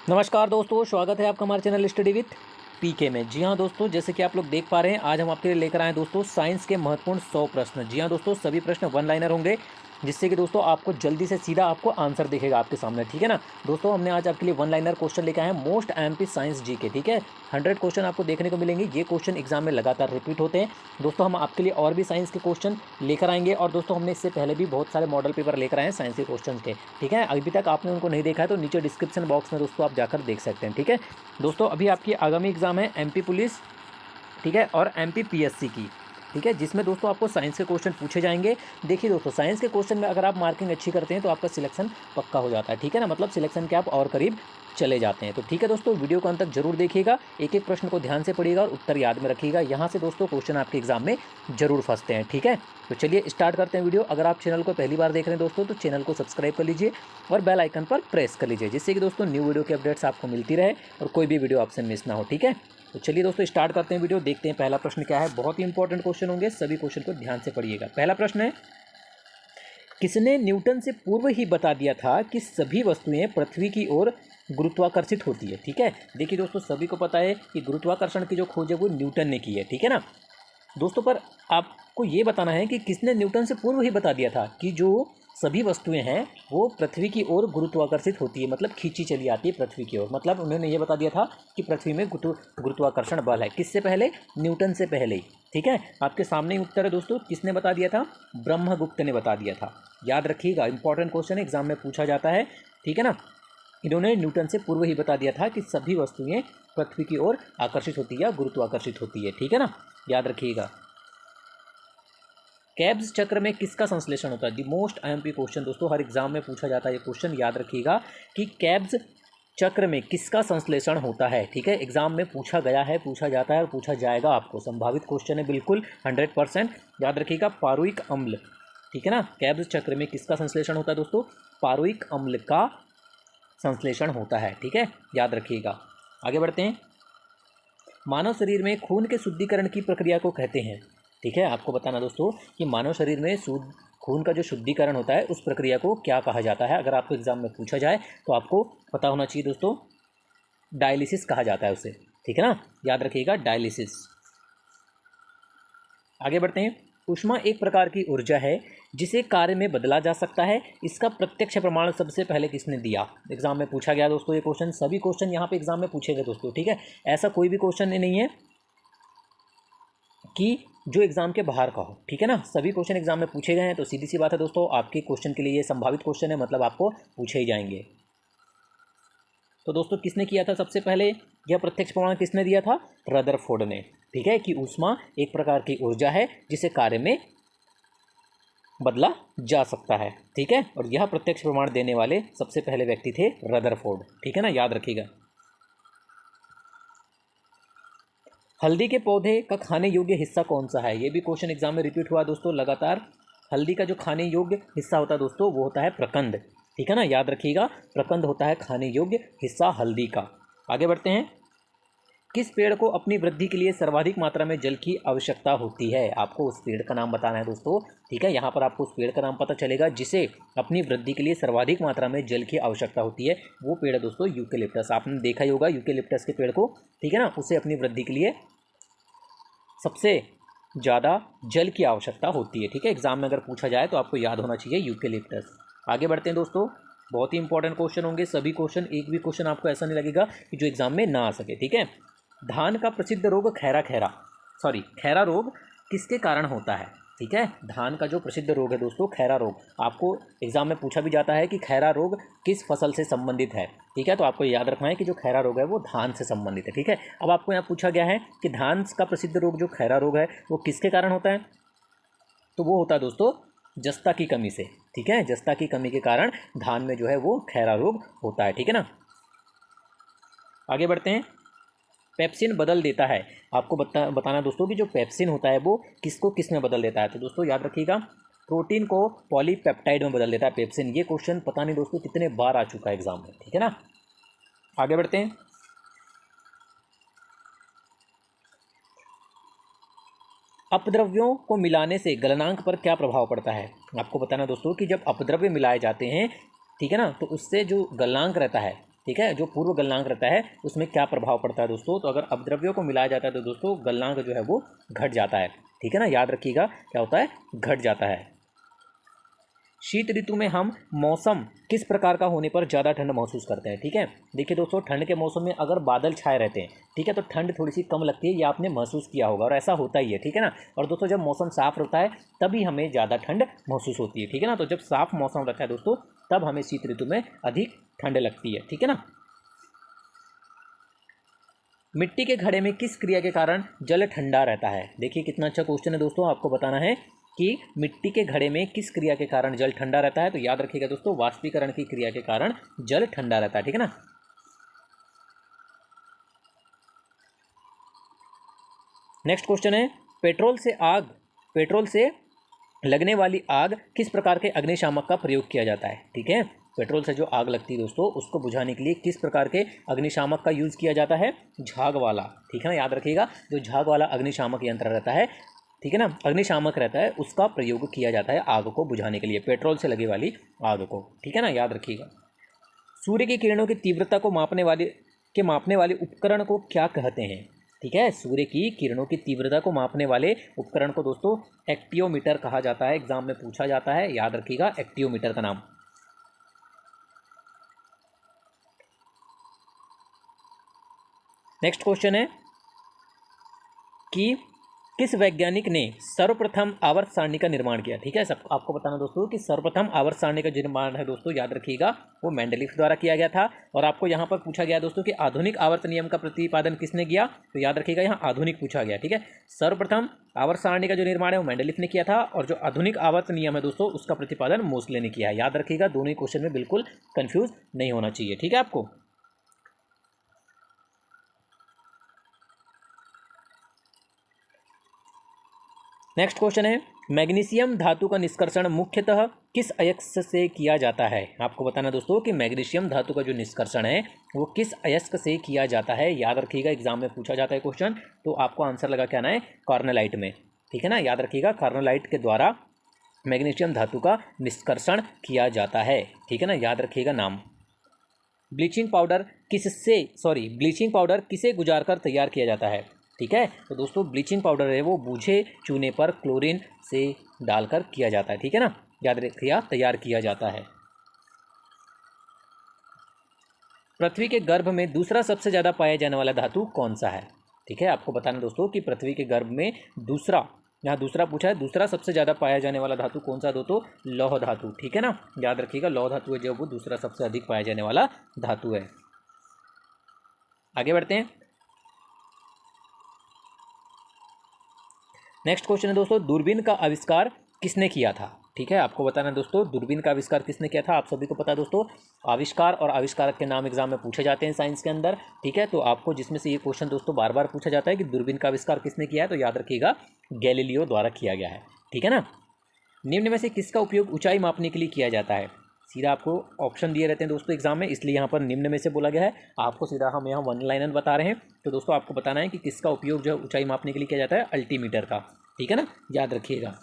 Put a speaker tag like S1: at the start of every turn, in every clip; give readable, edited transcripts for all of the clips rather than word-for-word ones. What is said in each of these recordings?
S1: नमस्कार दोस्तों, स्वागत है आपका हमारे चैनल स्टडी विथ पीके में। जी हाँ दोस्तों, जैसे कि आप लोग देख पा रहे हैं, आज हम आपके लिए लेकर आए हैं दोस्तों साइंस के महत्वपूर्ण 100 प्रश्न। जी हाँ दोस्तों, सभी प्रश्न वन लाइनर होंगे, जिससे कि दोस्तों आपको जल्दी से सीधा आपको आंसर दिखेगा आपके सामने। ठीक है ना दोस्तों, हमने आज आपके लिए वन लाइनर क्वेश्चन लेकर आए हैं मोस्ट एमपी साइंस जी के। ठीक है, 100 क्वेश्चन आपको देखने को मिलेंगे। ये क्वेश्चन एग्जाम में लगातार रिपीट होते हैं दोस्तों। हम आपके लिए और भी साइंस के क्वेश्चन लेकर आएंगे, और दोस्तों हमने इससे पहले भी बहुत सारे मॉडल पेपर लेकर आए हैं साइंस के क्वेश्चन के। ठीक है, अभी तक आपने उनको नहीं देखा है तो नीचे डिस्क्रिप्शन बॉक्स में दोस्तों आप जाकर देख सकते हैं। ठीक है दोस्तों, अभी आपकी आगामी एग्जाम है एमपी पुलिस, ठीक है, और एमपी पीएससी की। ठीक है, जिसमें दोस्तों आपको साइंस के क्वेश्चन पूछे जाएंगे। देखिए दोस्तों, साइंस के क्वेश्चन में अगर आप मार्किंग अच्छी करते हैं तो आपका सिलेक्शन पक्का हो जाता है। ठीक है ना, मतलब सिलेक्शन के आप और करीब चले जाते हैं। तो ठीक है दोस्तों, वीडियो को अंत तक जरूर देखिएगा, एक एक प्रश्न को ध्यान से पढ़िएगा और उत्तर याद में रखिएगा। यहाँ से दोस्तों क्वेश्चन आपके एग्जाम में जरूर फंसते हैं। ठीक है, तो चलिए स्टार्ट करते हैं वीडियो। अगर आप चैनल को पहली बार देख रहे हैं दोस्तों, तो चैनल को सब्सक्राइब कर लीजिए और बेल आइकन पर प्रेस कर लीजिए, जिससे कि दोस्तों न्यू वीडियो की अपडेट्स आपको मिलती रहे और कोई भी वीडियो आपसे मिस ना हो। ठीक है, तो चलिए दोस्तों स्टार्ट करते हैं वीडियो। देखते हैं पहला प्रश्न क्या है। बहुत ही इंपॉर्टेंट क्वेश्चन होंगे, सभी क्वेश्चन को ध्यान से पढ़िएगा। पहला प्रश्न है, किसने न्यूटन से पूर्व ही बता दिया था कि सभी वस्तुएं पृथ्वी की ओर गुरुत्वाकर्षित होती है। ठीक है, देखिए दोस्तों, सभी को पता है कि गुरुत्वाकर्षण की जो खोज है वो न्यूटन ने की है। ठीक है ना दोस्तों, पर आपको ये बताना है कि किसने न्यूटन से पूर्व ही बता दिया था कि जो सभी वस्तुएं हैं वो पृथ्वी की ओर गुरुत्वाकर्षित होती है, मतलब खींची चली आती है पृथ्वी की ओर। मतलब उन्होंने ये बता दिया था कि पृथ्वी में गुरुत्वाकर्षण बल है। किससे पहले? न्यूटन से पहले ही। ठीक है, आपके सामने ही उत्तर है दोस्तों। किसने बता दिया था? ब्रह्मगुप्त ने बता दिया था। याद रखिएगा, इंपॉर्टेंट क्वेश्चन है, एग्जाम में पूछा जाता है। ठीक है ना, इन्होंने न्यूटन से पूर्व ही बता दिया था कि सभी वस्तुएं पृथ्वी की ओर आकर्षित होती है या गुरुत्वाकर्षित होती है। ठीक है ना, याद रखिएगा। कैब्स चक्र में किसका संश्लेषण होता है? दी मोस्ट आईएमपी क्वेश्चन दोस्तों, हर एग्जाम में पूछा जाता है ये क्वेश्चन। याद रखिएगा कि कैब्स चक्र में किसका संश्लेषण होता है। ठीक है, एग्जाम में पूछा गया है, पूछा जाता है और पूछा जाएगा आपको। संभावित क्वेश्चन है बिल्कुल 100%। याद रखिएगा, पारुइक अम्ल। ठीक है ना, कैब्स चक्र में किसका संश्लेषण होता है दोस्तों? पारुइक अम्ल का संश्लेषण होता है। ठीक है, याद रखिएगा। आगे बढ़ते हैं। मानव शरीर में खून के शुद्धिकरण की प्रक्रिया को कहते हैं। ठीक है, आपको बताना दोस्तों कि मानव शरीर में खून का जो शुद्धिकरण होता है उस प्रक्रिया को क्या कहा जाता है। अगर आपको एग्जाम में पूछा जाए तो आपको पता होना चाहिए दोस्तों, डायलिसिस कहा जाता है उसे। ठीक है ना, याद रखिएगा, डायलिसिस। आगे बढ़ते हैं। ऊष्मा एक प्रकार की ऊर्जा है जिसे कार्य में बदला जा सकता है। इसका प्रत्यक्ष प्रमाण सबसे पहले किसने दिया? एग्जाम में पूछा गया दोस्तों ये क्वेश्चन। सभी क्वेश्चन यहाँ पे एग्जाम में पूछे गए दोस्तों। ठीक है, ऐसा कोई भी क्वेश्चन नहीं है कि जो एग्जाम के बाहर का हो। ठीक है ना, सभी क्वेश्चन एग्जाम में पूछे गए हैं, तो सीधी सी बात है दोस्तों, आपके क्वेश्चन के लिए ये संभावित क्वेश्चन है, मतलब आपको पूछे ही जाएंगे। तो दोस्तों किसने किया था सबसे पहले? यह प्रत्यक्ष प्रमाण किसने दिया था? रदरफोर्ड ने। ठीक है, कि ऊष्मा एक प्रकार की ऊर्जा है जिसे कार्य में बदला जा सकता है। ठीक है, और यह प्रत्यक्ष प्रमाण देने वाले सबसे पहले व्यक्ति थे रदरफोर्ड। ठीक है ना, याद रखिएगा। हल्दी के पौधे का खाने योग्य हिस्सा कौन सा है? ये भी क्वेश्चन एग्जाम में रिपीट हुआ दोस्तों लगातार। हल्दी का जो खाने योग्य हिस्सा होता है दोस्तों वो होता है प्रकंद। ठीक है ना, याद रखिएगा, प्रकंद होता है खाने योग्य हिस्सा हल्दी का। आगे बढ़ते हैं। किस पेड़ को अपनी वृद्धि के लिए सर्वाधिक मात्रा में जल की आवश्यकता होती है? आपको उस पेड़ का नाम बताना है दोस्तों। ठीक है, यहाँ पर आपको उस पेड़ का नाम पता चलेगा जिसे अपनी वृद्धि के लिए सर्वाधिक मात्रा में जल की आवश्यकता होती है। वो पेड़ है दोस्तों यूकेलिप्टस। आपने देखा ही होगा यूकेलिप्टस के पेड़ को। ठीक है ना, उसे अपनी वृद्धि के लिए सबसे ज़्यादा जल की आवश्यकता होती है। ठीक है, एग्जाम में अगर पूछा जाए तो आपको याद होना चाहिए यूकेलिप्टस। आगे बढ़ते हैं दोस्तों, बहुत ही इंपॉर्टेंट क्वेश्चन होंगे सभी क्वेश्चन। एक भी क्वेश्चन आपको ऐसा नहीं लगेगा कि जो एग्जाम में ना आ सके। ठीक है, धान का प्रसिद्ध रोग खैरा रोग किसके कारण होता है? ठीक है, धान का जो प्रसिद्ध रोग है दोस्तों खैरा रोग, आपको एग्जाम में पूछा भी जाता है कि खैरा रोग किस फसल से संबंधित है। ठीक है, तो आपको याद रखना है कि जो खैरा रोग है वो धान से संबंधित है। ठीक है, अब आपको यहाँ पूछा गया है कि धान का प्रसिद्ध रोग जो खैरा रोग है वो किसके कारण होता है? तो वो होता है दोस्तों जस्ता की कमी से। ठीक है, जस्ता की कमी के कारण धान में जो है वो खैरा रोग होता है। ठीक है ना, आगे बढ़ते हैं। पेप्सिन बदल देता है, आपको बताना दोस्तों कि जो पेप्सिन होता है वो किसको किस में बदल देता है। तो दोस्तों याद रखिएगा, प्रोटीन को पॉलीपेप्टाइड में बदल देता है पेप्सिन। ये क्वेश्चन पता नहीं दोस्तों कितने बार आ चुका है एग्जाम में। ठीक है ना, आगे बढ़ते हैं। अपद्रव्यों को मिलाने से गलनांक पर क्या प्रभाव पड़ता है? आपको बताना दोस्तों कि जब अपद्रव्य मिलाए जाते हैं, ठीक है ना, तो उससे जो गलनांक रहता है, ठीक है, जो पूर्व गलनांक रहता है उसमें क्या प्रभाव पड़ता है दोस्तों। तो अगर अपद्रव्यों को मिलाया जाता है तो दोस्तों गलनांक जो है वो घट जाता है, ठीक है ना, याद रखिएगा क्या होता है, घट जाता है। शीत ऋतु में हम मौसम किस प्रकार का होने पर ज़्यादा ठंड महसूस करते हैं, ठीक है। देखिए दोस्तों, ठंड के मौसम में अगर बादल छाए रहते हैं, ठीक है, तो ठंड थोड़ी सी कम लगती है, ये आपने महसूस किया होगा और ऐसा होता ही है, ठीक है ना। और दोस्तों जब मौसम साफ रहता है तभी हमें ज़्यादा ठंड महसूस होती है, ठीक है ना। तो जब साफ मौसम रहता है दोस्तों तब हमें शीत ऋतु में अधिक ठंड लगती है, ठीक है ना। मिट्टी के घड़े में किस क्रिया के कारण जल ठंडा रहता है। देखिए कितना अच्छा क्वेश्चन है दोस्तों, आपको बताना है कि मिट्टी के घड़े में किस क्रिया के कारण जल ठंडा रहता है। तो याद रखिएगा दोस्तों, वाष्पीकरण की क्रिया के कारण जल ठंडा रहता है, ठीक है ना। नेक्स्ट क्वेश्चन है, पेट्रोल से लगने वाली आग किस प्रकार के अग्निशामक का प्रयोग किया जाता है, ठीक है। पेट्रोल से जो आग लगती है दोस्तों उसको बुझाने के लिए किस प्रकार के अग्निशामक का यूज़ किया जाता है, झाग वाला, ठीक है ना। याद रखिएगा, जो झाग वाला अग्निशामक यंत्र रहता है, ठीक है ना, अग्निशामक रहता है, उसका प्रयोग किया जाता है आग को बुझाने के लिए, पेट्रोल से लगी वाली आग को, ठीक है ना, याद रखिएगा। सूर्य की किरणों की तीव्रता को मापने वाले उपकरण को क्या कहते हैं, ठीक है। सूर्य की किरणों की तीव्रता को मापने वाले उपकरण को दोस्तों एक्टियोमीटर कहा जाता है, एग्जाम में पूछा जाता है, याद रखिएगा एक्टियोमीटर का नाम। नेक्स्ट क्वेश्चन है कि किस वैज्ञानिक ने सर्वप्रथम आवर्त सारणी का निर्माण किया, ठीक है। सब आपको बताना दोस्तों कि सर्वप्रथम आवर्त सारणी का जो निर्माण है दोस्तों, याद रखिएगा, वो मेंडलीफ द्वारा किया गया था। और आपको यहाँ पर पूछा गया दोस्तों कि आधुनिक आवर्त नियम का प्रतिपादन किसने किया, तो याद रखिएगा यहाँ आधुनिक पूछा गया, ठीक है। सर्वप्रथम आवर्त सारणी का जो निर्माण है वो मेंडलीफ ने किया था, और जो आधुनिक आवर्त नियम है दोस्तों उसका प्रतिपादन मोसले ने किया है। याद रखिएगा, दोनों ही क्वेश्चन में बिल्कुल कन्फ्यूज नहीं होना चाहिए, ठीक है आपको। नेक्स्ट क्वेश्चन है, मैग्नीशियम धातु का निष्कर्षण मुख्यतः किस अयस्क से किया जाता है। आपको बताना दोस्तों कि मैग्नीशियम धातु का जो निष्कर्षण है वो किस अयस्क से किया जाता है। याद रखिएगा, एग्जाम में पूछा जाता है क्वेश्चन, तो आपको आंसर लगा के आना है कार्नोलाइट में, ठीक है ना। याद रखिएगा, कार्नोलाइट के द्वारा मैग्नीशियम धातु का निष्कर्षण किया जाता है, ठीक है ना, याद रखिएगा नाम। ब्लीचिंग पाउडर किसे गुजार कर तैयार किया जाता है, ठीक है। तो दोस्तों ब्लीचिंग पाउडर है वो बूझे चूने पर क्लोरीन से डालकर किया जाता है, ठीक है ना, याद रखिएगा, तैयार किया जाता है। पृथ्वी के गर्भ में दूसरा सबसे ज़्यादा पाया जाने वाला धातु कौन सा है, ठीक है। आपको बताना दोस्तों कि पृथ्वी के गर्भ में यहाँ दूसरा पूछा है, दूसरा सबसे ज़्यादा पाया जाने वाला धातु कौन सा दोस्तों, लौह धातु, ठीक है ना, याद रखिएगा, लौह धातु है जो वो दूसरा सबसे अधिक पाया जाने वाला धातु है। आगे बढ़ते हैं। नेक्स्ट क्वेश्चन है दोस्तों, दूरबीन का आविष्कार किसने किया था, ठीक है। आपको बताना दोस्तों दूरबीन का आविष्कार किसने किया था। आप सभी को पता है दोस्तों, आविष्कार और आविष्कारक के नाम एग्जाम में पूछे जाते हैं साइंस के अंदर, ठीक है। तो आपको जिसमें से ये क्वेश्चन दोस्तों बार बार पूछा जाता है कि दूरबीन का आविष्कार किसने किया है, तो याद रखिएगा गैलीलियो द्वारा किया गया है, ठीक है ना। निम्न में से किसका उपयोग ऊंचाई मापने के लिए किया जाता है। सीधा आपको ऑप्शन दिए रहते हैं दोस्तों एग्जाम में, इसलिए यहाँ पर निम्न में से बोला गया है, आपको सीधा हम यहाँ वन लाइनर बता रहे हैं। तो दोस्तों आपको बताना है कि किसका उपयोग जो है ऊंचाई मापने के लिए किया जाता है, अल्टीमीटर का, ठीक है ना, याद रखिएगा।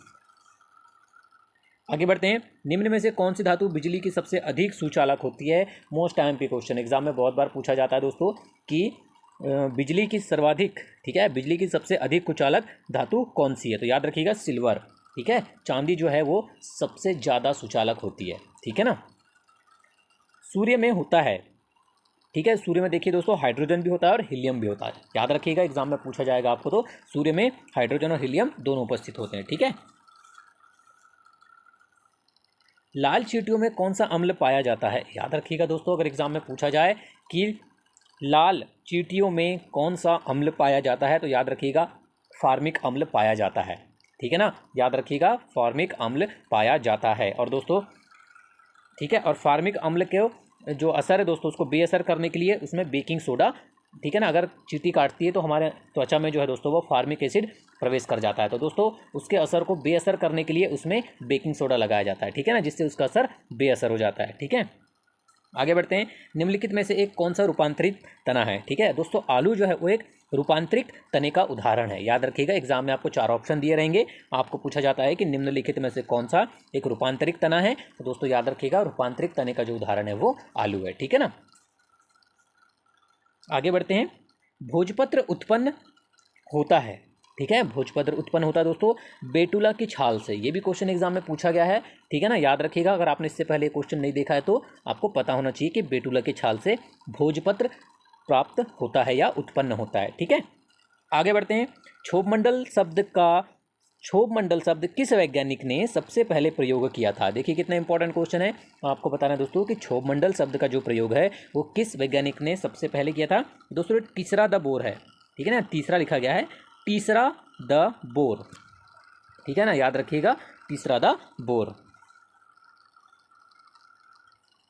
S1: आगे बढ़ते हैं। निम्न में से कौन सी धातु बिजली की सबसे अधिक सुचालक होती है। मोस्ट टाइम के क्वेश्चन एग्जाम में बहुत बार पूछा जाता है दोस्तों कि बिजली की सर्वाधिक, ठीक है, बिजली की सबसे अधिक कुचालक धातु कौन सी है। तो याद रखिएगा सिल्वर, ठीक है, चांदी जो है वो सबसे ज़्यादा सुचालक होती है, ठीक है ना। सूर्य में होता है, ठीक है, सूर्य में देखिए दोस्तों हाइड्रोजन भी होता है और हीलियम भी होता है, याद रखिएगा, एग्जाम में पूछा जाएगा आपको। तो सूर्य में हाइड्रोजन और हीलियम दोनों उपस्थित होते हैं, ठीक है। लाल चींटियों में कौन सा अम्ल पाया जाता है। याद रखिएगा दोस्तों, अगर एग्जाम में पूछा जाए कि लाल चींटियों में कौन सा अम्ल पाया जाता है, तो याद रखिएगा फार्मिक अम्ल पाया जाता है, ठीक है ना, याद रखिएगा फार्मिक अम्ल पाया जाता है। और दोस्तों ठीक है, और फार्मिक अम्ल के जो असर है दोस्तों उसको बेअसर करने के लिए उसमें बेकिंग सोडा, ठीक है ना, अगर चींटी काटती है तो हमारे त्वचा में जो है दोस्तों वो फार्मिक एसिड प्रवेश कर जाता है, तो दोस्तों उसके असर को बेअसर करने के लिए उसमें बेकिंग सोडा लगाया जाता है, ठीक है ना, जिससे उसका असर बेअसर हो जाता है, ठीक है। आगे बढ़ते हैं। निम्नलिखित में से एक कौन सा रूपांतरित तना है, ठीक है दोस्तों, आलू जो है वो एक रूपांतरित तने का उदाहरण है। याद रखिएगा, एग्जाम में आपको 4 ऑप्शन दिए रहेंगे, आपको पूछा जाता है कि निम्नलिखित में से कौन सा एक रूपांतरित तना है, तो दोस्तों याद रखिएगा रूपांतरित तने का जो उदाहरण है वो आलू है, ठीक है ना। आगे बढ़ते हैं। भोजपत्र उत्पन्न होता है, ठीक है, भोजपत्र उत्पन्न होता है दोस्तों बेटुला की छाल से। ये भी क्वेश्चन एग्जाम में पूछा गया है, ठीक है ना, याद रखिएगा। अगर आपने इससे पहले क्वेश्चन नहीं देखा है तो आपको पता होना चाहिए कि बेटुला की छाल से भोजपत्र प्राप्त होता है या उत्पन्न होता है, ठीक है। आगे बढ़ते हैं। क्षोभमंडल शब्द किस वैज्ञानिक ने सबसे पहले प्रयोग किया था? देखिए कितना इंपॉर्टेंट क्वेश्चन है। आपको बताना है दोस्तों कि क्षोभमंडल शब्द का जो प्रयोग है वो किस वैज्ञानिक ने सबसे पहले किया था? दोस्तों तीसरा द बोर है, ठीक है ना, तीसरा लिखा गया है, तीसरा द बोर, ठीक है ना, याद रखिएगा, तीसरा द बोर।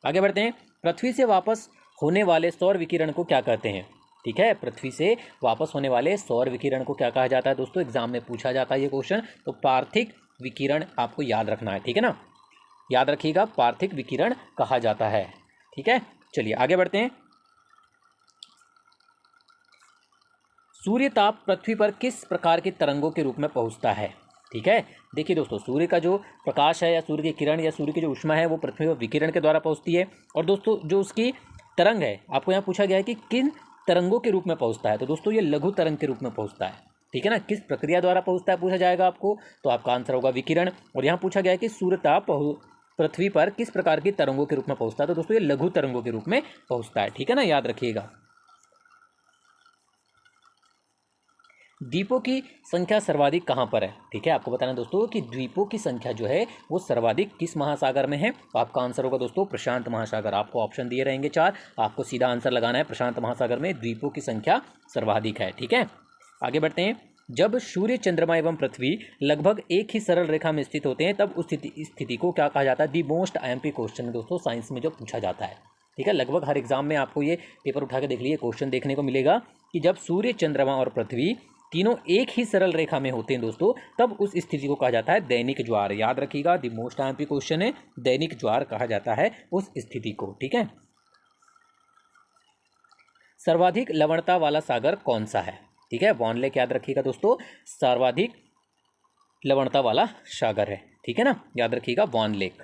S1: आगे बढ़ते हैं। पृथ्वी से वापस होने वाले सौर विकिरण को क्या कहते हैं? ठीक है, पृथ्वी से वापस होने वाले सौर विकिरण को क्या कहा जाता है दोस्तों? एग्जाम में पूछा जाता है ये क्वेश्चन, तो पार्थिक विकिरण आपको याद रखना है, ठीक है ना, याद रखिएगा, पार्थिक विकिरण कहा जाता है, ठीक है। चलिए आगे बढ़ते हैं। सूर्य ताप पृथ्वी पर किस प्रकार के तरंगों के रूप में पहुंचता है? ठीक है, देखिए दोस्तों, सूर्य का जो प्रकाश है या सूर्य की किरण या सूर्य की जो ऊष्मा है वो पृथ्वी पर विकिरण के द्वारा पहुंचती है। और दोस्तों जो उसकी तरंग है, आपको यहाँ पूछा गया है कि किन तरंगों के रूप में पहुंचता है, तो दोस्तों ये लघु तरंग के रूप में पहुंचता है, ठीक है ना। किस प्रक्रिया द्वारा पहुंचता है पूछा जाएगा आपको, तो आपका आंसर होगा विकिरण। और यहाँ पूछा गया है कि सूर्य ताप पृथ्वी पर किस प्रकार की तरंगों के रूप में पहुंचता है, तो दोस्तों ये लघु तरंगों के रूप में पहुंचता है, ठीक है ना, याद रखिएगा। द्वीपों की संख्या सर्वाधिक कहाँ पर है? ठीक है, आपको बताना है दोस्तों कि द्वीपों की संख्या जो है वो सर्वाधिक किस महासागर में है, तो आपका आंसर होगा दोस्तों प्रशांत महासागर। आपको ऑप्शन दिए रहेंगे 4, आपको सीधा आंसर लगाना है, प्रशांत महासागर में द्वीपों की संख्या सर्वाधिक है, ठीक है। आगे बढ़ते हैं। जब सूर्य, चंद्रमा एवं पृथ्वी लगभग एक ही सरल रेखा में स्थित होते हैं तब उस स्थिति को क्या कहा जाता है? दी मोस्ट IMP क्वेश्चन दोस्तों साइंस में जो पूछा जाता है, ठीक है, लगभग हर एग्जाम में आपको ये पेपर उठा के देख लीजिए, क्वेश्चन देखने को मिलेगा कि जब सूर्य, चंद्रमा और पृथ्वी तीनों एक ही सरल रेखा में होते हैं दोस्तों, तब उस स्थिति को कहा जाता है दैनिक ज्वार। याद रखिएगा, द मोस्ट IMP क्वेश्चन है, दैनिक ज्वार कहा जाता है उस स्थिति को, ठीक है। सर्वाधिक लवणता वाला सागर कौन सा है? ठीक है, वॉन लेक याद रखिएगा दोस्तों, सर्वाधिक लवणता वाला सागर है, ठीक है ना, याद रखिएगा वॉन लेक।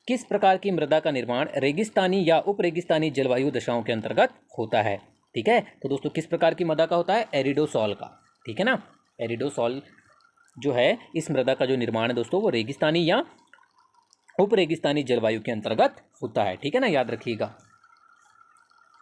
S1: किस प्रकार की मृदा का निर्माण रेगिस्तानी या उप रेगिस्तानी जलवायु दशाओं के अंतर्गत होता है? ठीक है, तो दोस्तों किस प्रकार की मृदा का होता है? एरिडोसॉल का, ठीक है ना, एरिडोसॉल जो है इस मृदा का जो निर्माण है दोस्तों वो रेगिस्तानी या उप रेगिस्तानी जलवायु के अंतर्गत होता है, ठीक है ना, याद रखिएगा।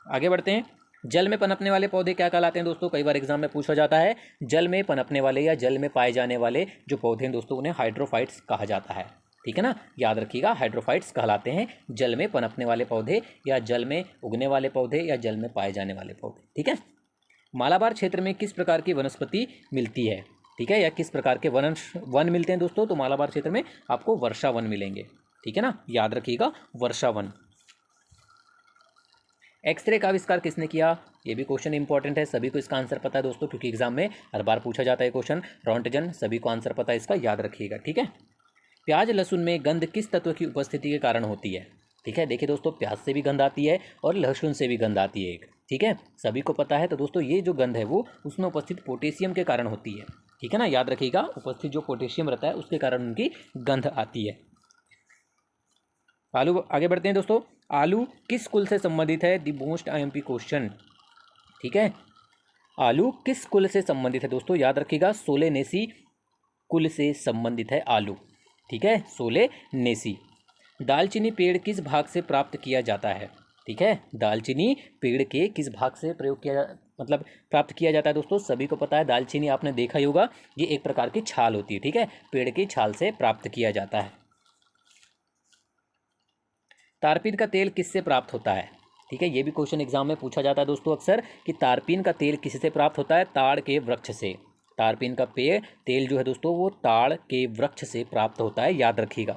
S1: आगे बढ़ते हैं। जल में पनपने वाले पौधे क्या कहलाते हैं दोस्तों? कई बार एग्जाम में पूछा जाता है। जल में पनपने वाले या जल में पाए जाने वाले जो पौधे हैं दोस्तों उन्हें हाइड्रोफाइट्स कहा जाता है, ठीक है ना, याद रखिएगा, हाइड्रोफाइट्स कहलाते हैं जल में पनपने वाले पौधे या जल में उगने वाले पौधे या जल में पाए जाने वाले पौधे, ठीक है। मालाबार क्षेत्र में किस प्रकार की वनस्पति मिलती है? ठीक है, या किस प्रकार के वन मिलते हैं दोस्तों? तो मालाबार क्षेत्र में आपको वर्षा वन मिलेंगे, ठीक है ना, याद रखिएगा, वर्षा वन। एक्सरे का आविष्कार किसने किया? ये भी क्वेश्चन इंपॉर्टेंट है, सभी को इसका आंसर पता है दोस्तों, क्योंकि एग्जाम में हर बार पूछा जाता है क्वेश्चन। रॉन्टजन, सभी को आंसर पता है इसका, याद रखिएगा, ठीक है। प्याज लहसुन में गंध किस तत्व की उपस्थिति के कारण होती है? ठीक है, देखिए दोस्तों, प्याज से भी गंध आती है और लहसुन से भी गंध आती है एक, ठीक है, सभी को पता है। तो दोस्तों ये जो गंध है वो उसमें उपस्थित पोटेशियम के कारण होती है, ठीक है ना, याद रखिएगा, उपस्थित जो पोटेशियम रहता है उसके कारण उनकी गंध आती है। आलू, आगे बढ़ते हैं दोस्तों। आलू किस कुल से संबंधित है? द मोस्ट IMP क्वेश्चन, ठीक है, आलू किस कुल से संबंधित है दोस्तों? याद रखिएगा, सोलेनेसी कुल से संबंधित है आलू, ठीक है, सोलेनेसी। दालचीनी पेड़ किस भाग से प्राप्त किया जाता है? ठीक है, दालचीनी पेड़ के किस भाग से प्रयोग किया मतलब प्राप्त किया जाता है दोस्तों? सभी को पता है, दालचीनी आपने देखा ही होगा, ये एक प्रकार की छाल होती है, ठीक है, पेड़ की छाल से प्राप्त किया जाता है। तारपीन का तेल किससे प्राप्त होता है? ठीक है, ये भी क्वेश्चन एग्जाम में पूछा जाता है दोस्तों अक्सर कि तारपीन का तेल किससे प्राप्त होता है? ताड़ के वृक्ष से। तारपीन का तेल जो है दोस्तों वो ताड़ के वृक्ष से प्राप्त होता है, याद रखिएगा।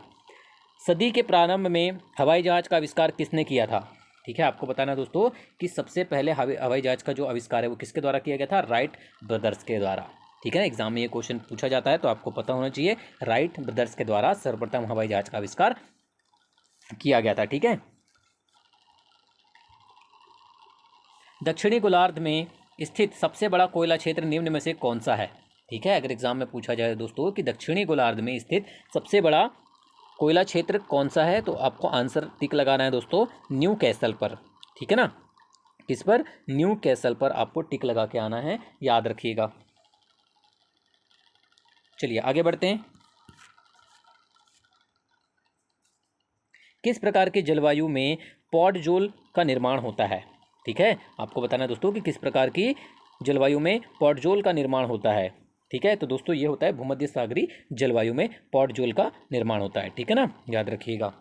S1: सदी के प्रारंभ में हवाई जहाज का आविष्कार किसने किया था? ठीक है, आपको बताना दोस्तों कि सबसे पहले हवाई जहाज का जो आविष्कार है वो किसके द्वारा किया गया था? राइट ब्रदर्स के द्वारा, ठीक है, एग्जाम में ये क्वेश्चन पूछा जाता है तो आपको पता होना चाहिए, राइट ब्रदर्स के द्वारा सर्वप्रथम हवाई जहाज का आविष्कार किया गया था, ठीक है। दक्षिणी गोलार्ध में स्थित सबसे बड़ा कोयला क्षेत्र निम्न में से कौन सा है? ठीक है, अगर एग्जाम में पूछा जाए दोस्तों कि दक्षिणी गोलार्ध में स्थित सबसे बड़ा कोयला क्षेत्र कौन सा है, तो आपको आंसर टिक लगाना है दोस्तों न्यू कैसल पर, ठीक है ना, किस पर? न्यू कैसल पर आपको टिक लगा के आना है, याद रखिएगा। चलिए आगे बढ़ते हैं। किस प्रकार की जलवायु में पॉडजोल का निर्माण होता है? ठीक है, आपको बताना है दोस्तों कि किस प्रकार की जलवायु में पॉडजोल का निर्माण होता है। ठीक है, तो दोस्तों ये होता है भूमध्य सागरीय जलवायु में पॉडजोल का निर्माण होता है। ठीक है ना, याद रखिएगा।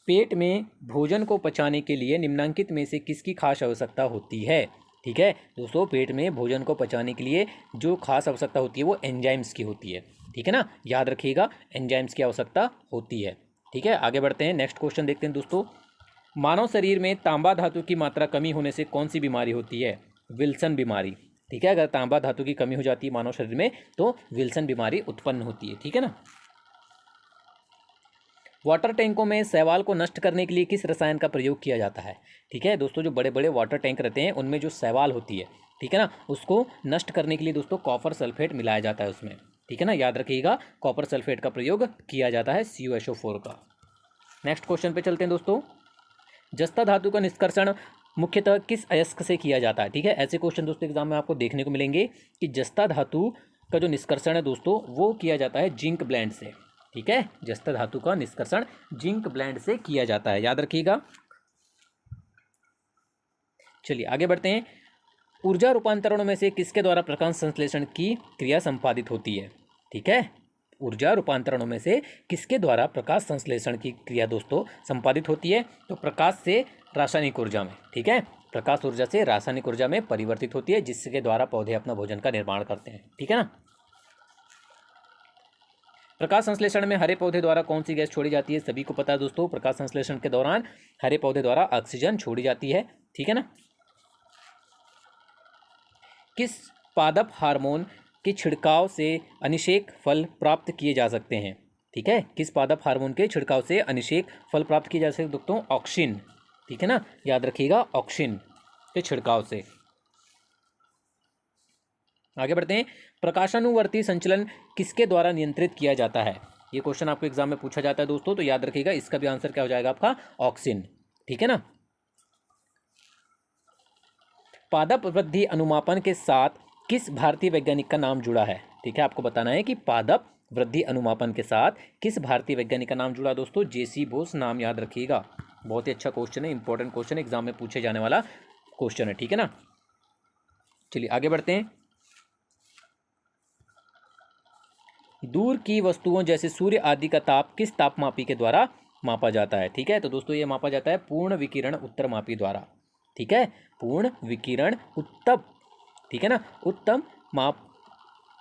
S1: पेट में भोजन को पचाने के लिए निम्नलिखित में से किसकी खास आवश्यकता होती है? ठीक है दोस्तों, पेट में भोजन को पचाने के लिए जो खास आवश्यकता होती है वो एंजाइम्स की होती है। ठीक है ना, याद रखिएगा, एंजाइम्स की आवश्यकता होती है। ठीक है, आगे बढ़ते हैं, नेक्स्ट क्वेश्चन देखते हैं दोस्तों। मानव शरीर में तांबा धातु की मात्रा कमी होने से कौन सी बीमारी होती है? विल्सन बीमारी। ठीक है, अगर तांबा धातु की कमी हो जाती है मानव शरीर में तो विल्सन बीमारी उत्पन्न होती है। ठीक है ना। वाटर टैंकों में शैवाल को नष्ट करने के लिए किस रसायन का प्रयोग किया जाता है? ठीक है दोस्तों, जो बड़े बड़े वाटर टैंक रहते हैं उनमें जो शैवाल होती है, ठीक है ना, उसको नष्ट करने के लिए दोस्तों कॉपर सल्फेट मिलाया जाता है उसमें। ठीक है ना, याद रखिएगा, कॉपर सल्फेट का प्रयोग किया जाता है, CuSO4 का। नेक्स्ट क्वेश्चन पे चलते हैं दोस्तों। जस्ता धातु का निष्कर्षण मुख्यतः किस अयस्क से किया जाता है? ठीक है, ऐसे क्वेश्चन दोस्तों एग्जाम में आपको देखने को मिलेंगे कि जस्ता धातु का जो निष्कर्षण है दोस्तों वो किया जाता है जिंक ब्लेंड से। ठीक है, जस्ता धातु का निष्कर्षण जिंक ब्लेंड से किया जाता है, याद रखिएगा। चलिए आगे बढ़ते हैं। ऊर्जा रूपांतरणों में से किसके द्वारा प्रकाश संश्लेषण की क्रिया संपादित होती है? ठीक है, ऊर्जा रूपांतरणों में से किसके द्वारा प्रकाश संश्लेषण की क्रिया दोस्तों संपादित होती है? तो प्रकाश से रासायनिक ऊर्जा में। ठीक है, प्रकाश ऊर्जा से रासायनिक ऊर्जा में परिवर्तित होती है, जिसके द्वारा पौधे अपना भोजन का निर्माण करते हैं। ठीक है ना। प्रकाश संश्लेषण में हरे पौधे द्वारा कौन सी गैस छोड़ी जाती है? सभी को पता है दोस्तों, प्रकाश संश्लेषण के दौरान हरे पौधे द्वारा ऑक्सीजन छोड़ी जाती है। ठीक है ना। किस पादप हार्मोन के छिड़काव से अनिषेक फल प्राप्त किए जा सकते हैं? ठीक है, किस पादप हार्मोन के छिड़काव से अनिषेक फल प्राप्त किए जा सकते हैं दोस्तों? ऑक्सिन। ठीक है ना, याद रखिएगा, ऑक्सिन के छिड़काव से। आगे बढ़ते हैं। प्रकाशानुवर्ती संचलन किसके द्वारा नियंत्रित किया जाता है? ये क्वेश्चन आपको एग्जाम में पूछा जाता है दोस्तों, तो याद रखिएगा, इसका भी आंसर क्या हो जाएगा आपका? ऑक्सिन। ठीक है ना। पादप वृद्धि अनुमापन के साथ किस भारतीय वैज्ञानिक का नाम जुड़ा है? ठीक है, आपको बताना है कि पादप वृद्धि अनुमापन के साथ किस भारतीय वैज्ञानिक का नाम जुड़ा दोस्तों? JC बोस, नाम याद रखिएगा। बहुत ही अच्छा क्वेश्चन है, इंपॉर्टेंट क्वेश्चन है, एग्जाम में पूछे जाने वाला क्वेश्चन है। ठीक है ना। चलिए आगे बढ़ते हैं। दूर की वस्तुओं जैसे सूर्य आदि का ताप किस तापमापी के द्वारा मापा जाता है? ठीक है, तो दोस्तों ये मापा जाता है पूर्ण विकिरण उत्तरमापी द्वारा। ठीक है, पूर्ण विकिरण उत्तम, ठीक है ना,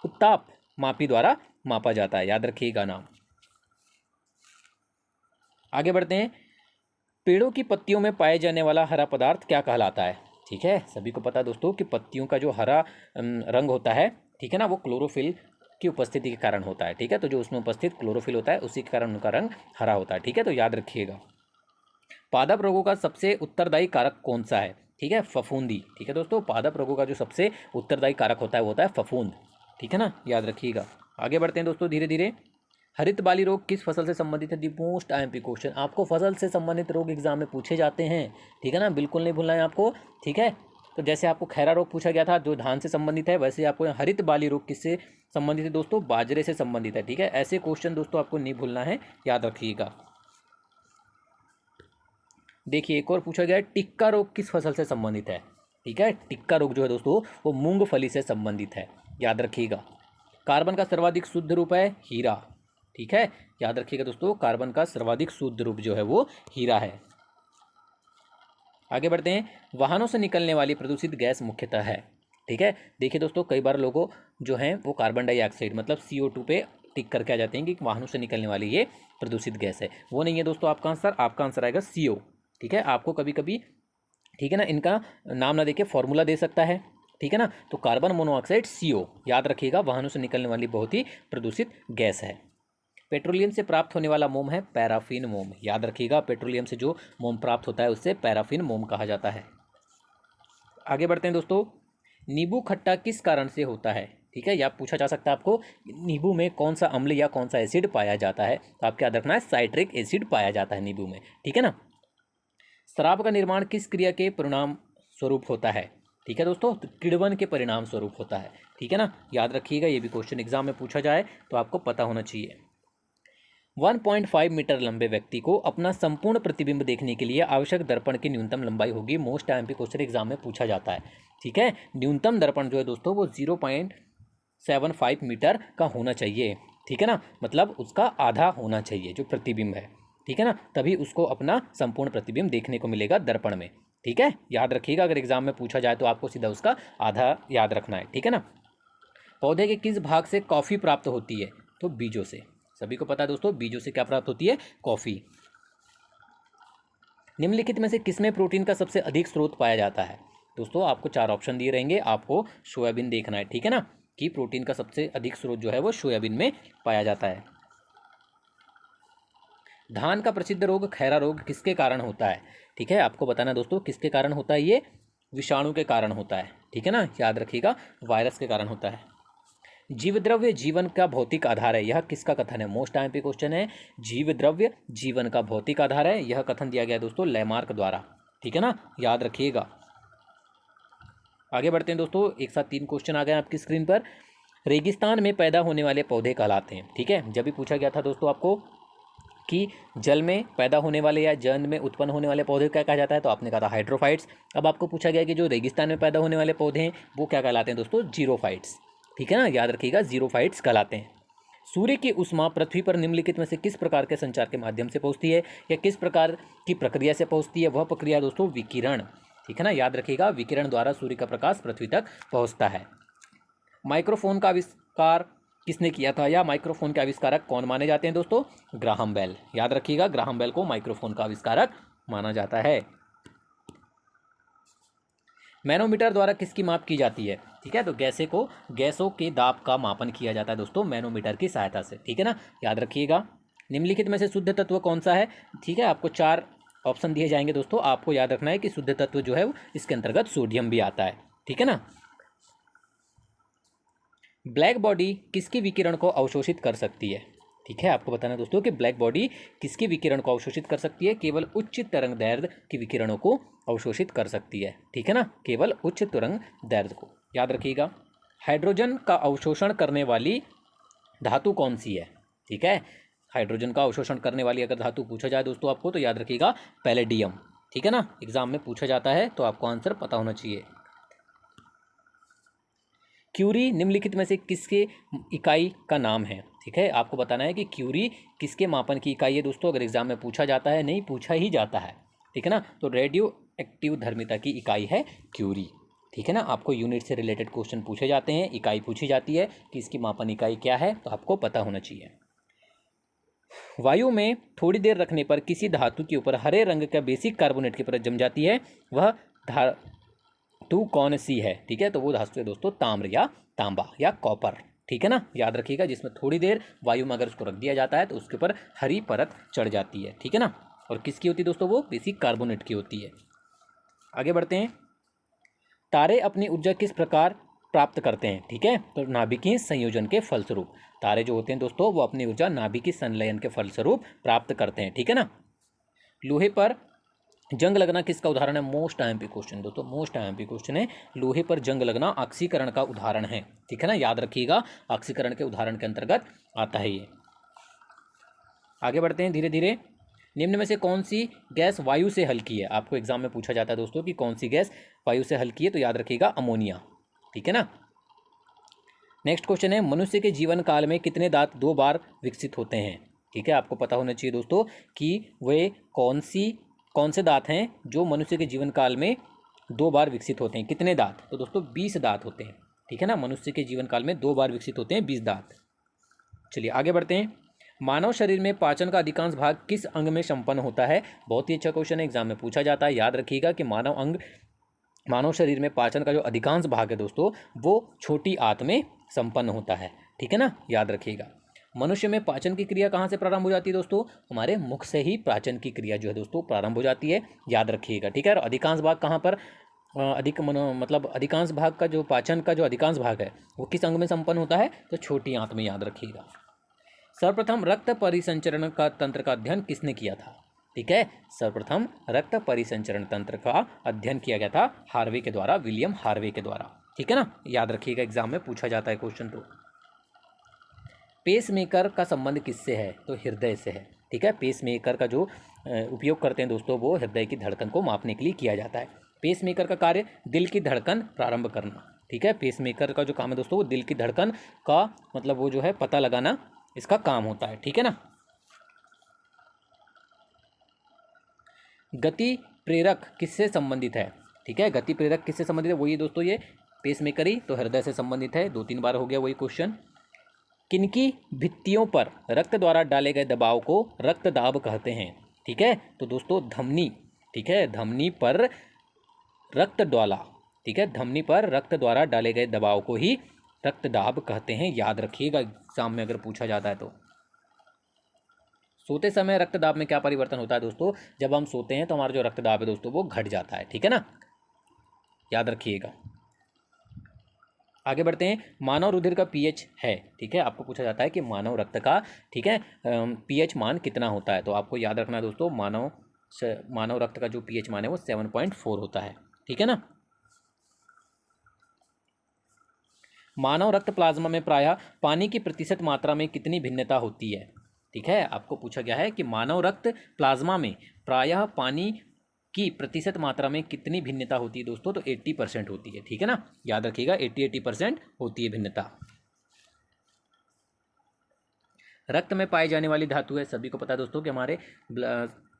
S1: उत्ताप मापी द्वारा मापा जाता है, याद रखिएगा नाम। आगे बढ़ते हैं। पेड़ों की पत्तियों में पाए जाने वाला हरा पदार्थ क्या कहलाता है? ठीक है, सभी को पता है दोस्तों कि पत्तियों का जो हरा रंग होता है, ठीक है ना, वो क्लोरोफिल की उपस्थिति के कारण होता है। ठीक है, तो जो उसमें उपस्थित क्लोरोफिल होता है उसी के कारण उनका रंग हरा होता है। ठीक है, तो याद रखिएगा। पादप रोगों का सबसे उत्तरदायी कारक कौन सा है? ठीक है, फफूंदी। ठीक है दोस्तों, पादप रोगों का जो सबसे उत्तरदायी कारक होता है वो होता है फफूंद। ठीक है ना, याद रखिएगा। आगे बढ़ते हैं दोस्तों धीरे धीरे। हरित बाली रोग किस फसल से संबंधित है? दी मोस्ट IMP क्वेश्चन, आपको फसल से संबंधित रोग एग्जाम में पूछे जाते हैं। ठीक है ना, बिल्कुल नहीं भूलना है आपको। ठीक है, तो जैसे आपको खैरा रोग पूछा गया था जो धान से संबंधित है, वैसे आपको हरित बाली रोग किससे संबंधित है दोस्तों? बाजरे से संबंधित है। ठीक है, ऐसे क्वेश्चन दोस्तों आपको नहीं भूलना है, याद रखिएगा। देखिए एक और पूछा गया है, टिक्का रोग किस फसल से संबंधित है? ठीक है, टिक्का रोग जो है दोस्तों वो मूंगफली से संबंधित है, याद रखिएगा। कार्बन का सर्वाधिक शुद्ध रूप है हीरा। ठीक है, याद रखिएगा दोस्तों, कार्बन का सर्वाधिक शुद्ध रूप जो है वो हीरा है। आगे बढ़ते हैं। वाहनों से निकलने वाली प्रदूषित गैस मुख्यतः है। ठीक है, देखिए दोस्तों, कई बार लोगों जो हैं वो कार्बन डाइऑक्साइड मतलब CO2 पे टिक करके आ जाते हैं कि वाहनों से निकलने वाली ये प्रदूषित गैस है। वो नहीं है दोस्तों आपका आंसर, आपका आंसर आएगा CO। ठीक है, आपको कभी कभी, ठीक है ना, इनका नाम ना देके फॉर्मूला दे सकता है। ठीक है ना, तो कार्बन मोनोऑक्साइड CO, याद रखिएगा, वाहनों से निकलने वाली बहुत ही प्रदूषित गैस है। पेट्रोलियम से प्राप्त होने वाला मोम है पैराफिन मोम, याद रखिएगा, पेट्रोलियम से जो मोम प्राप्त होता है उससे पैराफिन मोम कहा जाता है। आगे बढ़ते हैं दोस्तों। नींबू खट्टा किस कारण से होता है? ठीक है, या पूछा जा सकता है आपको नींबू में कौन सा अम्ल या कौन सा एसिड पाया जाता है, तो आपको याद रखना है साइट्रिक एसिड पाया जाता है नींबू में। ठीक है ना। शराब का निर्माण किस क्रिया के परिणाम स्वरूप होता है? ठीक है दोस्तों, तो किण्वन के परिणाम स्वरूप होता है। ठीक है ना, याद रखिएगा, ये भी क्वेश्चन एग्जाम में पूछा जाए तो आपको पता होना चाहिए। 1.5 मीटर लंबे व्यक्ति को अपना संपूर्ण प्रतिबिंब देखने के लिए आवश्यक दर्पण की न्यूनतम लंबाई होगी। मोस्ट टाइम पे क्वेश्चन एग्जाम में पूछा जाता है। ठीक है, न्यूनतम दर्पण जो है दोस्तों वो 0.75 मीटर का होना चाहिए। ठीक है ना, मतलब उसका आधा होना चाहिए जो प्रतिबिंब है। ठीक है ना, तभी उसको अपना संपूर्ण प्रतिबिंब देखने को मिलेगा दर्पण में। ठीक है, याद रखिएगा, अगर एग्जाम में पूछा जाए तो आपको सीधा उसका आधा याद रखना है। ठीक है ना। पौधे के किस भाग से कॉफी प्राप्त होती है? तो बीजों से। सभी को पता है दोस्तों, बीजों से क्या प्राप्त होती है? कॉफी। निम्नलिखित में से किसमें प्रोटीन का सबसे अधिक स्रोत पाया जाता है? दोस्तों आपको 4 ऑप्शन दिए रहेंगे, आपको सोयाबीन देखना है। ठीक है ना, कि प्रोटीन का सबसे अधिक स्रोत जो है वो सोयाबीन में पाया जाता है। धान का प्रसिद्ध रोग खैरा रोग किसके कारण होता है? ठीक है, आपको बताना दोस्तों किसके कारण होता है। ये विषाणु के कारण होता है। ठीक है ना, याद रखिएगा, वायरस के कारण होता है। जीव द्रव्य जीवन का भौतिक आधार है, यह किसका कथन है? मोस्ट टाइम पे क्वेश्चन है। जीव द्रव्य जीवन का भौतिक आधार है, यह कथन दिया गया दोस्तों लैमार्क द्वारा। ठीक है ना, याद रखिएगा। आगे बढ़ते हैं दोस्तों, एक साथ 3 क्वेश्चन आ गए आपकी स्क्रीन पर। रेगिस्तान में पैदा होने वाले पौधे कहलाते हैं। ठीक है, जब भी पूछा गया था दोस्तों आपको कि जल में पैदा होने वाले या जल में उत्पन्न होने वाले पौधे क्या कहा जाता है, तो आपने कहा था हाइड्रोफाइट्स। अब आपको पूछा गया कि जो रेगिस्तान में पैदा होने वाले पौधे हैं वो क्या कहलाते हैं दोस्तों? जीरोफाइट्स। ठीक है ना, याद रखिएगा, जीरोफाइट्स कहलाते हैं। सूर्य की उष्मा पृथ्वी पर निम्नलिखित में से किस प्रकार के संचार के माध्यम से पहुंचती है या किस प्रकार की प्रक्रिया से पहुंचती है? वह प्रक्रिया दोस्तों विकिरण। ठीक है ना, याद रखिएगा, विकिरण द्वारा सूर्य का प्रकाश पृथ्वी तक पहुंचता है। माइक्रोफोन का आविष्कार किसने किया था या माइक्रोफोन के आविष्कारक कौन माने जाते हैं दोस्तों? Graham Bell. याद रखिएगा, ग्राहम बेल को माइक्रोफोन का आविष्कारक माना जाता है। मैनोमीटर द्वारा किसकी माप की जाती है? ठीक है, तो गैसों के दाब का मापन किया जाता है दोस्तों मैनोमीटर की सहायता से। ठीक है ना, याद रखिएगा। निम्नलिखित में से शुद्ध तत्व कौन सा है? ठीक है, आपको 4 ऑप्शन दिए जाएंगे दोस्तों, आपको याद रखना है कि शुद्ध तत्व जो है वो इसके अंतर्गत सोडियम भी आता है। ठीक है ना। ब्लैक बॉडी किसकी विकिरण को अवशोषित कर सकती है? ठीक है, आपको बताना है दोस्तों कि ब्लैक बॉडी किसकी विकिरण को अवशोषित कर सकती है? केवल उच्च तरंग दैर्ध्य की विकिरणों को अवशोषित कर सकती है। ठीक है ना, केवल उच्च तरंग दैर्ध्य को। याद रखिएगा। हाइड्रोजन का अवशोषण करने वाली धातु कौन सी है? ठीक है, हाइड्रोजन का अवशोषण करने वाली अगर धातु पूछा जाए दोस्तों आपको, तो याद रखिएगा पैलेडियम। ठीक है ना, एग्जाम में पूछा जाता है तो आपको आंसर पता होना चाहिए। क्यूरी निम्नलिखित में से किसके इकाई का नाम है? ठीक है, आपको बताना है कि क्यूरी किसके मापन की इकाई है दोस्तों, अगर एग्जाम में पूछा जाता है, नहीं पूछा ही जाता है। ठीक है ना, तो रेडियो एक्टिव धर्मिता की इकाई है क्यूरी। ठीक है ना, आपको यूनिट से रिलेटेड क्वेश्चन पूछे जाते हैं, इकाई पूछी जाती है कि इसकी मापन इकाई क्या है, तो आपको पता होना चाहिए। वायु में थोड़ी देर रखने पर किसी धातु के ऊपर हरे रंग का बेसिक कार्बोनेट की परत जम जाती है, वह धातु कौन सी है? ठीक है, तो वो धातु है दोस्तों ताम्र या तांबा या कॉपर। ठीक है ना, याद रखिएगा, जिसमें थोड़ी देर वायु में अगर उसको रख दिया जाता है तो उसके ऊपर हरी परत चढ़ जाती है। ठीक है ना, और किसकी होती है दोस्तों? वो बेसिक कार्बोनेट की होती है। आगे बढ़ते हैं। तारे अपनी ऊर्जा किस प्रकार प्राप्त करते हैं? ठीक है, तो नाभिकीय संयोजन के फलस्वरूप। तारे जो होते हैं दोस्तों वो अपनी ऊर्जा नाभिकीय संलयन के फलस्वरूप प्राप्त करते हैं। ठीक है ना। लोहे पर जंग लगना किसका उदाहरण है? मोस्ट आईएमपी क्वेश्चन दोस्तों, मोस्ट आईएमपी क्वेश्चन है। लोहे पर जंग लगना ऑक्सीकरण का उदाहरण है। ठीक है ना, याद रखिएगा, ऑक्सीकरण के उदाहरण के अंतर्गत आता है ये। आगे बढ़ते हैं धीरे धीरे। निम्न में से कौन सी गैस वायु से हल्की है? आपको एग्जाम में पूछा जाता है दोस्तों कि कौन सी गैस वायु से हल्की है, तो याद रखिएगा अमोनिया। ठीक है ना। नेक्स्ट क्वेश्चन है, मनुष्य के जीवन काल में कितने दांत 2 बार विकसित होते हैं? ठीक है, आपको पता होना चाहिए दोस्तों कि वे कौन से दांत हैं जो मनुष्य के जीवन काल में 2 बार विकसित होते हैं। कितने दांत? तो दोस्तों 20 दांत होते हैं। ठीक है ना, मनुष्य के जीवन काल में 2 बार विकसित होते हैं 20 दांत। चलिए आगे बढ़ते हैं। मानव शरीर में पाचन का अधिकांश भाग किस अंग में संपन्न होता है? बहुत ही अच्छा क्वेश्चन है, एग्जाम में पूछा जाता है। याद रखिएगा कि मानव शरीर में पाचन का जो अधिकांश भाग है दोस्तों वो छोटी आंत में संपन्न होता है। ठीक है ना, याद रखिएगा। मनुष्य में पाचन की क्रिया कहाँ से प्रारंभ हो जाती है दोस्तों? हमारे मुख से ही पाचन की क्रिया जो है दोस्तों प्रारंभ हो जाती है। याद रखिएगा। ठीक है, और अधिकांश भाग कहाँ पर मतलब अधिकांश भाग का जो पाचन का जो अधिकांश भाग है वो किस अंग में संपन्न होता है? तो छोटी आंत में। याद रखिएगा। सर्वप्रथम रक्त परिसंचरण का तंत्र का अध्ययन किसने किया था? ठीक है, सर्वप्रथम रक्त परिसंचरण तंत्र का अध्ययन किया गया था हार्वे के द्वारा, विलियम हार्वे के द्वारा। ठीक है ना, याद रखिएगा, एग्जाम में पूछा जाता है क्वेश्चन। तो पेसमेकर का संबंध किससे है? तो हृदय से है। ठीक है, पेसमेकर का जो उपयोग करते हैं दोस्तों वो हृदय की धड़कन को मापने के लिए किया जाता है। पेसमेकर का कार्य दिल की धड़कन प्रारंभ करना। ठीक है, पेसमेकर का जो काम है दोस्तों वो दिल की धड़कन का मतलब वो जो है पता लगाना, इसका काम होता है। ठीक है ना। गति प्रेरक किससे संबंधित है? ठीक है, गति प्रेरक किससे संबंधित है? वही दोस्तों ये पेसमेकर ही, तो हृदय से संबंधित है। 2-3 बार हो गया वही क्वेश्चन। किनकी भित्तियों पर रक्त द्वारा डाले गए दबाव को रक्तदाब कहते हैं? ठीक है, तो दोस्तों धमनी। ठीक है, धमनी पर रक्त द्वारा, ठीक है, धमनी पर रक्त द्वारा डाले गए दबाव को ही रक्तदाब कहते हैं। याद रखिएगा, एग्जाम में अगर पूछा जाता है तो। सोते समय रक्तदाब में क्या परिवर्तन होता है दोस्तों? जब हम सोते हैं तो हमारा जो रक्तदाब है दोस्तों वो घट जाता है। ठीक है ना, याद रखिएगा। आगे बढ़ते हैं। मानव रुधिर का पीएच है, ठीक है, आपको पूछा जाता है कि मानव रक्त का, ठीक है, पीएच मान कितना होता है? तो आपको याद रखना है दोस्तों, मानव रक्त का जो पीएच मान है वो 7.4 होता है। ठीक है ना। मानव रक्त प्लाज्मा में प्रायः पानी की प्रतिशत मात्रा में कितनी भिन्नता होती है? ठीक है, आपको पूछा गया है कि मानव रक्त प्लाज्मा में प्रायः पानी की प्रतिशत मात्रा में कितनी भिन्नता होती है दोस्तों? तो 80% होती है। ठीक है ना, याद रखिएगा, 80% होती है भिन्नता। रक्त में पाई जाने वाली धातु है, सभी को पता है दोस्तों कि हमारे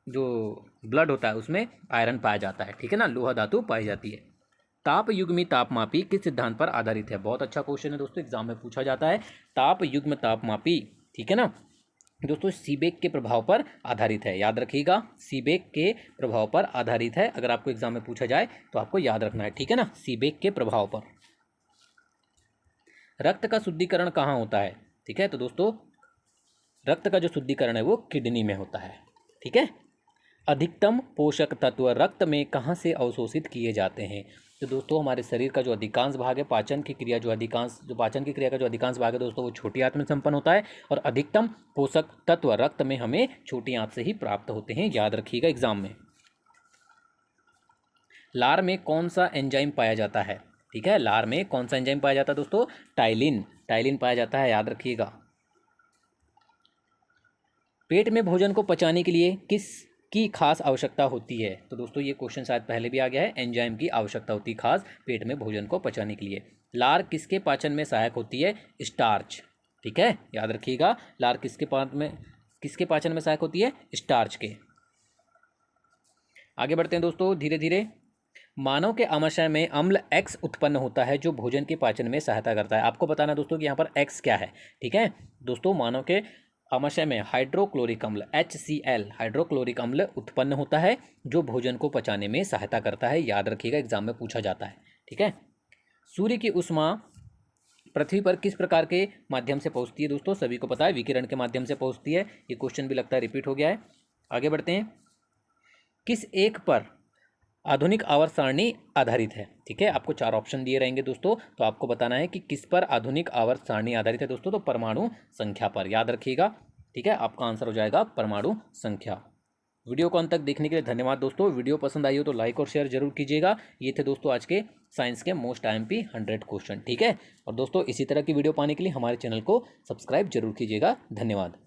S1: जो ब्लड होता है उसमें आयरन पाया जाता है। ठीक है ना, लोहा धातु पाई जाती है। ताप युग्मी तापमापी किस सिद्धांत पर आधारित है? बहुत अच्छा क्वेश्चन है दोस्तों, एग्जाम में पूछा जाता है। ताप युग्म तापमापी, ठीक है ना दोस्तों, सीबेक के प्रभाव पर आधारित है। याद रखिएगा, सीबेक के प्रभाव पर आधारित है। अगर आपको एग्जाम में पूछा जाए तो आपको याद रखना है। ठीक है ना, सीबेक के प्रभाव पर। रक्त का शुद्धिकरण कहाँ होता है? ठीक है, तो दोस्तों रक्त का जो शुद्धिकरण है वो किडनी में होता है। ठीक है। अधिकतम पोषक तत्व रक्त में कहाँ से अवशोषित किए जाते हैं? तो दोस्तों हमारे शरीर का जो अधिकांश भाग है, पाचन की क्रिया पाचन की क्रिया का जो अधिकांश भाग है दोस्तों वो छोटी आंत में संपन्न होता है, और अधिकतम पोषक तत्व रक्त में हमें छोटी आंत से ही प्राप्त होते हैं। याद रखिएगा एग्जाम में। लार में कौन सा एंजाइम पाया जाता है? ठीक है, लार में कौन सा एंजाइम पाया जाता है दोस्तों? टाइलिन पाया जाता है। याद रखिएगा। पेट में भोजन को पचाने के लिए किस की खास आवश्यकता होती है? तो दोस्तों ये क्वेश्चन शायद पहले भी आ गया है। एंजाइम की आवश्यकता होती है खास पेट में भोजन को पचाने के लिए। लार किसके पाचन में सहायक होती है? स्टार्च। ठीक है, याद रखिएगा, लार किसके पाचन में सहायक होती है? स्टार्च के। आगे बढ़ते हैं दोस्तों धीरे धीरे। मानव के आमाशय में अम्ल एक्स उत्पन्न होता है जो भोजन के पाचन में सहायता करता है। आपको बताना दोस्तों कि यहाँ पर एक्स क्या है। ठीक है दोस्तों, मानव के आमाशय में हाइड्रोक्लोरिक अम्ल HCl हाइड्रोक्लोरिक अम्ल उत्पन्न होता है जो भोजन को पचाने में सहायता करता है। याद रखिएगा, एग्जाम में पूछा जाता है। ठीक है। सूर्य की ऊष्मा पृथ्वी पर किस प्रकार के माध्यम से पहुंचती है? दोस्तों सभी को पता है, विकिरण के माध्यम से पहुंचती है। ये क्वेश्चन भी लगता है रिपीट हो गया है। आगे बढ़ते हैं। किस एक पर आधुनिक आवर्त सारणी आधारित है? ठीक है, आपको 4 ऑप्शन दिए रहेंगे दोस्तों, तो आपको बताना है कि किस पर आधुनिक आवर्त सारणी आधारित है दोस्तों। तो परमाणु संख्या पर। याद रखिएगा। ठीक है, आपका आंसर हो जाएगा परमाणु संख्या। वीडियो को अंत तक देखने के लिए धन्यवाद दोस्तों। वीडियो पसंद आई हो तो लाइक और शेयर जरूर कीजिएगा। ये थे दोस्तों आज के साइंस के मोस्ट IMP 100 क्वेश्चन। ठीक है, और दोस्तों इसी तरह की वीडियो पाने के लिए हमारे चैनल को सब्सक्राइब जरूर कीजिएगा। धन्यवाद।